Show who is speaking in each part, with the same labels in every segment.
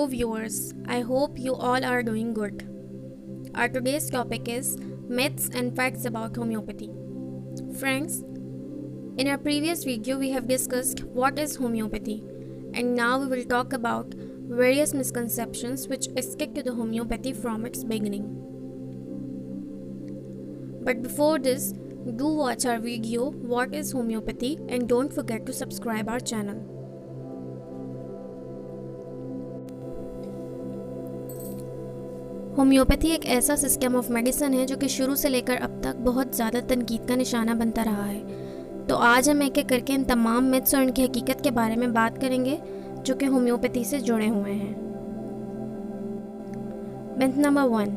Speaker 1: Hello viewers, I hope you all are doing good. Our today's topic is myths and facts about homeopathy. Friends, in our previous video we have discussed what is homeopathy, and now we will talk about various misconceptions which stick to the homeopathy from its beginning. But before this, do watch our video What is Homeopathy and don't forget to subscribe our channel. Homeopathy एक ऐसा system of medicine है जो कि शुरू से लेकर अब तक बहुत ज़्यादा तनकीद का निशाना बनता रहा है। तो आज हम एक एक करके इन तमाम मिथ्स और इनकी हकीकत के बारे में बात करेंगे जो कि होम्योपैथी से जुड़े हुए हैं। Myth number 1,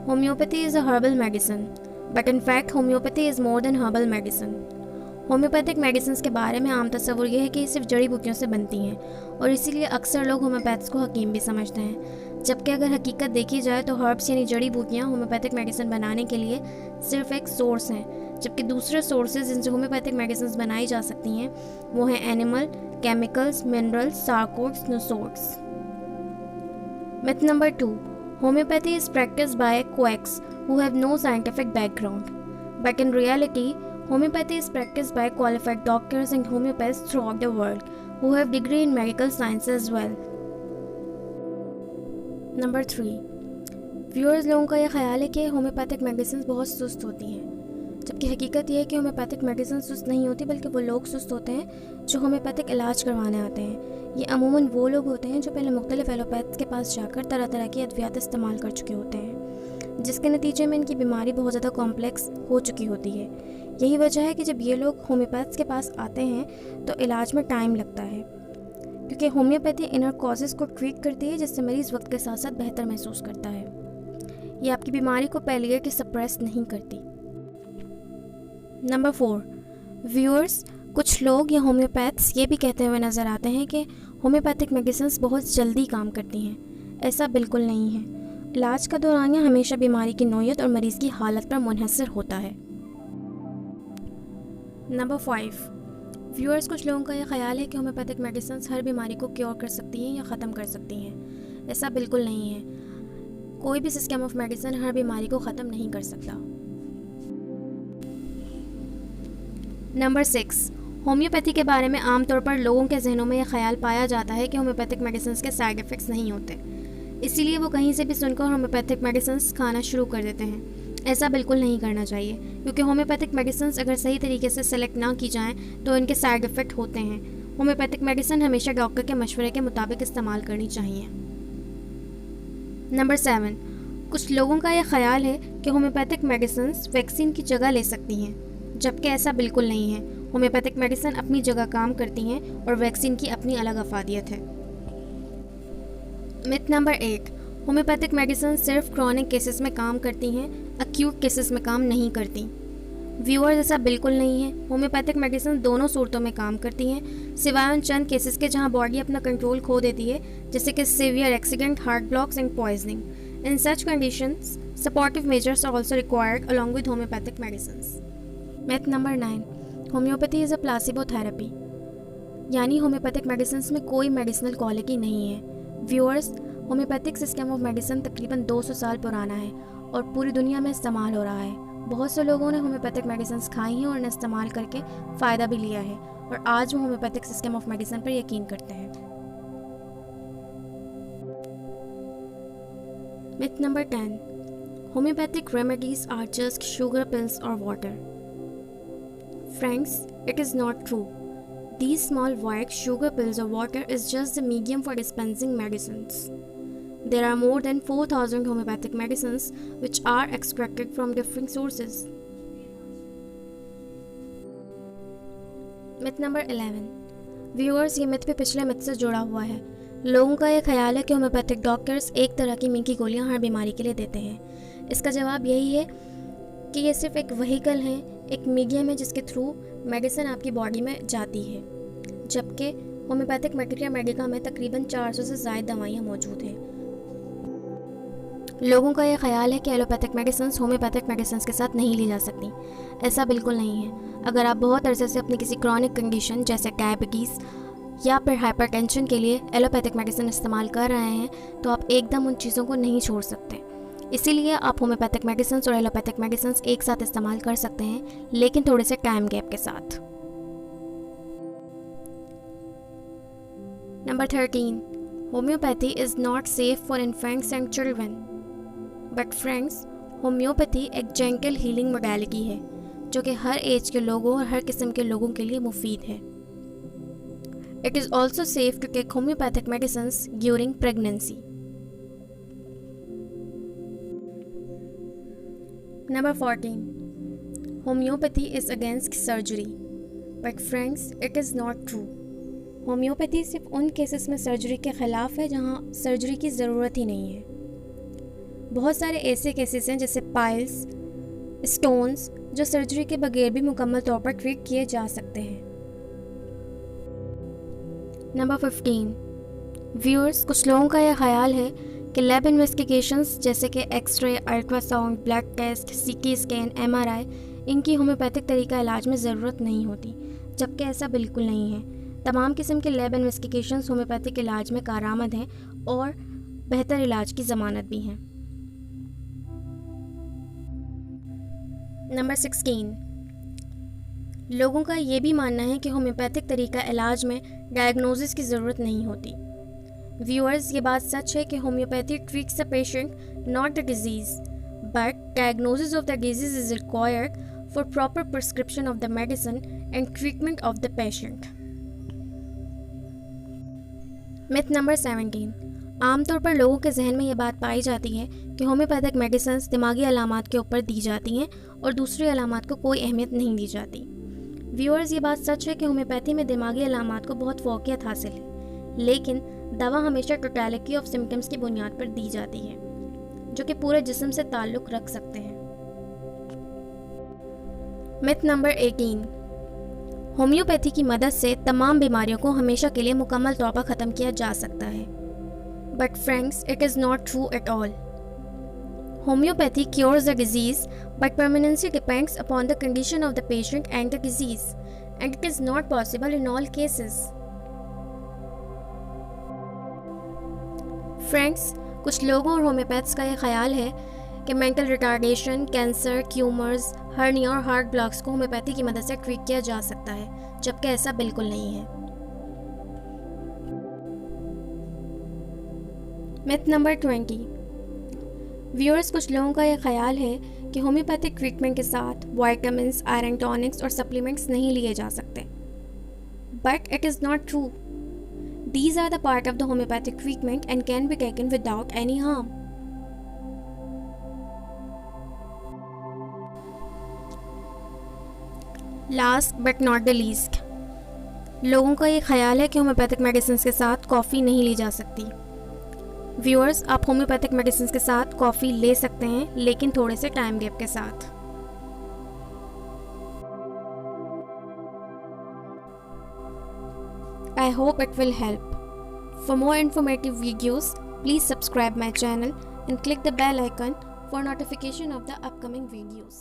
Speaker 1: homeopathy is a herbal medicine, but in fact homeopathy is more than herbal medicine. Homeopathic medicine के बारे में आम तस्वुर यह है कि ये सिर्फ जड़ी बूटियों से बनती हैं और इसीलिए अक्सर लोग होम्योपैथ्स को हकीम भी समझते हैं, जबकि अगर हकीकत देखी जाए तो हर्ब्स यानी जड़ी बूटियाँ होम्योपैथिक मेडिसिन बनाने के लिए सिर्फ एक सोर्स हैं, जबकि दूसरे सोर्सेज जिनसे होम्योपैथिक मेडिसिन बनाई जा सकती हैं वो हैं animal, chemicals, minerals, sarcodes, nosodes. Myth number 2, homeopathy is practised by quacks who have no scientific background, but in reality homeopathy is practiced by qualified doctors and homeopaths throughout the world who have degree in medical science as well. Number 3, viewers लोगों का यह ख्याल है कि homeopathic medicine बहुत सुस्त होती हैं, जबकि हकीकत यह है कि होम्योपैथिक मेडिसिन सुस्त नहीं होती बल्कि वो लोग सुस्त होते हैं जो होम्योपैथिक इलाज करवाने आते हैं। ये अमूमन वो लोग होते हैं जो पहले मुख्तलिफ एलोपैथ्स के पास जाकर तरह तरह की अद्वियात इस्तेमाल कर चुके होते हैं, जिसके नतीजे में इनकी बीमारी बहुत ज़्यादा कॉम्प्लेक्स हो चुकी होती है। यही वजह है कि जब ये लोग होम्योपैथ्स के पास आते हैं तो इलाज में टाइम लगता है, क्योंकि होम्योपैथी इनर कॉजेज़ को ट्रीट करती है जिससे मरीज़ वक्त के साथ साथ बेहतर महसूस करता है। ये आपकी बीमारी को पैलिएट या सप्रेस नहीं करती। नंबर 4, व्यूअर्स कुछ लोग या होम्योपैथ्स ये भी कहते हुए नज़र आते हैं कि होम्योपैथिक मेडिसिन बहुत जल्दी काम करती हैं। ऐसा बिल्कुल नहीं है। इलाज का दौरानिया हमेशा बीमारी की नौयत और मरीज़ की हालत पर मुनहसर होता है। नंबर 5, व्यूअर्स कुछ लोगों का यह ख्याल है कि होम्योपैथिक मेडिसिन हर बीमारी को क्योर कर सकती हैं या ख़त्म कर सकती हैं। ऐसा बिल्कुल नहीं है। कोई भी सिस्टम ऑफ मेडिसिन हर बीमारी को ख़त्म नहीं कर सकता। नंबर 6, होम्योपैथी के बारे में आमतौर पर लोगों के जहनों में यह ख्याल पाया जाता है कि होम्योपैथिक मेडिसिन के साइड इफ़ेक्ट्स नहीं होते, इसीलिए वो कहीं से भी सुनकर होम्योपैथिक मेडिसिन खाना शुरू कर देते हैं। ऐसा बिल्कुल नहीं करना चाहिए, क्योंकि होम्योपैथिक मेडिसिन अगर सही तरीके से सेलेक्ट ना की जाएं तो इनके साइड इफ़ेक्ट होते हैं। होम्योपैथिक मेडिसिन हमेशा डॉक्टर के मशवरे के मुताबिक इस्तेमाल करनी चाहिए। नंबर 7, कुछ लोगों का यह ख्याल है कि होम्योपैथिक मेडिसिन वैक्सीन की जगह ले सकती हैं, जबकि ऐसा बिल्कुल नहीं है। होम्योपैथिक मेडिसिन अपनी जगह काम करती हैं और वैक्सीन की अपनी अलग अफादियत है। मिथ नंबर 8, होम्योपैथिक मेडिसिन सिर्फ क्रॉनिक केसेस में काम करती हैं, एक्यूट केसेस में काम नहीं करती। व्यूअर्स ऐसा बिल्कुल नहीं है। होम्योपैथिक मेडिसिन दोनों सूरतों में काम करती हैं, सिवाय उन चंद केसेस के जहां बॉडी अपना कंट्रोल खो देती है, जैसे कि severe accident, heart blocks and poisoning. In such conditions supportive measures are also required along with homeopathic medicine. Myth number 9, homeopathy is a placebo therapy, यानी होम्योपैथिक मेडिसिन में कोई मेडिसिनल क्वालिटी नहीं है। Viewers homeopathic system of medicine तकरीबन 200 साल पुराना है और पूरी दुनिया में इस्तेमाल हो रहा है। बहुत से लोगों ने होम्योपैथिक मेडिसिन खाई हैं और इन्हें इस्तेमाल करके फ़ायदा भी लिया है, और आज वो होम्योपैथिक सिस्टम ऑफ मेडिसिन पर यकीन करते हैं। Myth number 10, homeopathic remedies are just sugar pills और water. Friends, it is not true. These small white sugar pills or water is just the medium for dispensing medicines. There are more than 4,000 homeopathic medicines which are extracted from different sources. Myth number 11. Viewers, ये myth भी पिछले myth से जुड़ा हुआ है। लोगों का ये ख्याल है कि होम्योपैथिक डॉक्टर्स एक तरह की मीठी गोलियां हर बीमारी के लिए देते हैं। इसका जवाब यही है कि ये सिर्फ एक व्हीकल है, एक मीडियम है जिसके थ्रू मेडिसिन आपकी बॉडी में जाती है, जबकि होम्योपैथिक मैटेरिया मेडिका में तकरीबन 400 से ज़ायद दवाइयाँ मौजूद हैं। लोगों का यह ख्याल है कि एलोपैथिक मेडिसिन होम्योपैथिक मेडिसिन के साथ नहीं ली जा सकती। ऐसा बिल्कुल नहीं है। अगर आप बहुत अरसे से अपनी किसी क्रॉनिक कंडीशन जैसे डायबिटीज़ या फिर हाइपरटेंशन के लिए एलोपैथिक मेडिसिन इस्तेमाल कर रहे हैं तो आप एकदम उन चीज़ों को नहीं छोड़ सकते। इसीलिए आप होम्योपैथिक मेडिसिन और एलोपैथिक मेडिसिन एक साथ इस्तेमाल कर सकते हैं, लेकिन थोड़े से टाइम गैप के साथ। Number 13, homeopathy is not safe for infants and children. But friends, homeopathy एक जेंटल हीलिंग मोडालिटी है जो कि हर एज के लोगों और हर किस्म के लोगों के लिए मुफीद है। It is also safe to take homeopathic medicine during pregnancy. Number 14, homeopathy is against surgery. But friends, it is not true. Homeopathy सिर्फ उन केसेस में सर्जरी के ख़िलाफ़ है जहाँ सर्जरी की ज़रूरत ही नहीं है। बहुत सारे ऐसे केसेस हैं जैसे पाइल्स, स्टोन्स, जो सर्जरी के बगैर भी मुकम्मल तौर पर ट्रीट किए जा सकते हैं। नंबर 15, व्यूअर्स, कुछ लोगों का यह ख्याल है कि लैब इन्वेस्टिगेशंस जैसे कि x-ray, ultrasound, blood test, CT scan, MRI, इनकी होम्योपैथिक तरीका इलाज में ज़रूरत नहीं होती, जबकि ऐसा बिल्कुल नहीं है। तमाम किस्म के लैब इन्वेस्टिगेशंस होम्योपैथिक इलाज में कारआमद हैं और बेहतर इलाज की ज़मानत भी हैं। नंबर 16, लोगों का ये भी मानना है कि होम्योपैथिक तरीका इलाज में डायग्नोसिस की ज़रूरत नहीं होती। व्यूअर्स, ये बात सच है कि homeopathy treats the patient not the disease, but diagnosis of the disease is required for proper prescription of the medicine and treatment of the patient. Myth number 17, आमतौर पर लोगों के जहन में ये बात पाई जाती है कि होम्योपैथिक मेडिसिन दिमागी अलामात के ऊपर दी जाती हैं और दूसरी अलामात को कोई अहमियत नहीं दी जाती। व्यूअर्स, ये बात सच है कि होम्योपैथी में दिमागी अलामात को बहुत फोकियत हासिल है, लेकिन दवा हमेशा टोटलिटी ऑफ सिम्टम्स की बुनियाद पर दी जाती है जो कि पूरे जिस्म से ताल्लुक़ रख सकते हैं। मिथ नंबर 18, होम्योपैथी की मदद से तमाम बीमारियों को हमेशा के लिए मुकम्मल तौर पर ख़त्म किया जा सकता है। But friends, it is not true at all. Homeopathy cures the disease, but permanency depends upon the condition of the patient and the disease, and it is not possible in all cases. Friends, कुछ लोगों और homeopaths का यह ख्याल है कि mental retardation, cancer, tumours, hernia और heart blocks को होम्योपैथी की मदद से ट्रीट किया जा सकता है, जबकि ऐसा बिल्कुल नहीं है। मिथ नंबर 20, व्यूअर्स, कुछ लोगों का यह ख्याल है कि होम्योपैथिक ट्रीटमेंट के साथ विटामिन्स, आयरन टॉनिक्स और सप्लीमेंट्स नहीं लिए जा सकते, but it is not true. These are the part of the homeopathic treatment and can be taken without any harm. Last but not the least, लोगों का ये ख्याल है कि होम्योपैथिक मेडिसिन के साथ कॉफ़ी नहीं ली जा सकती। व्यूअर्स, आप होम्योपैथिक मेडिसिन के साथ कॉफ़ी ले सकते हैं, लेकिन थोड़े से टाइम गैप के साथ। I hope it will help. For more informative videos, please subscribe my channel and click the bell icon for notification of the upcoming videos.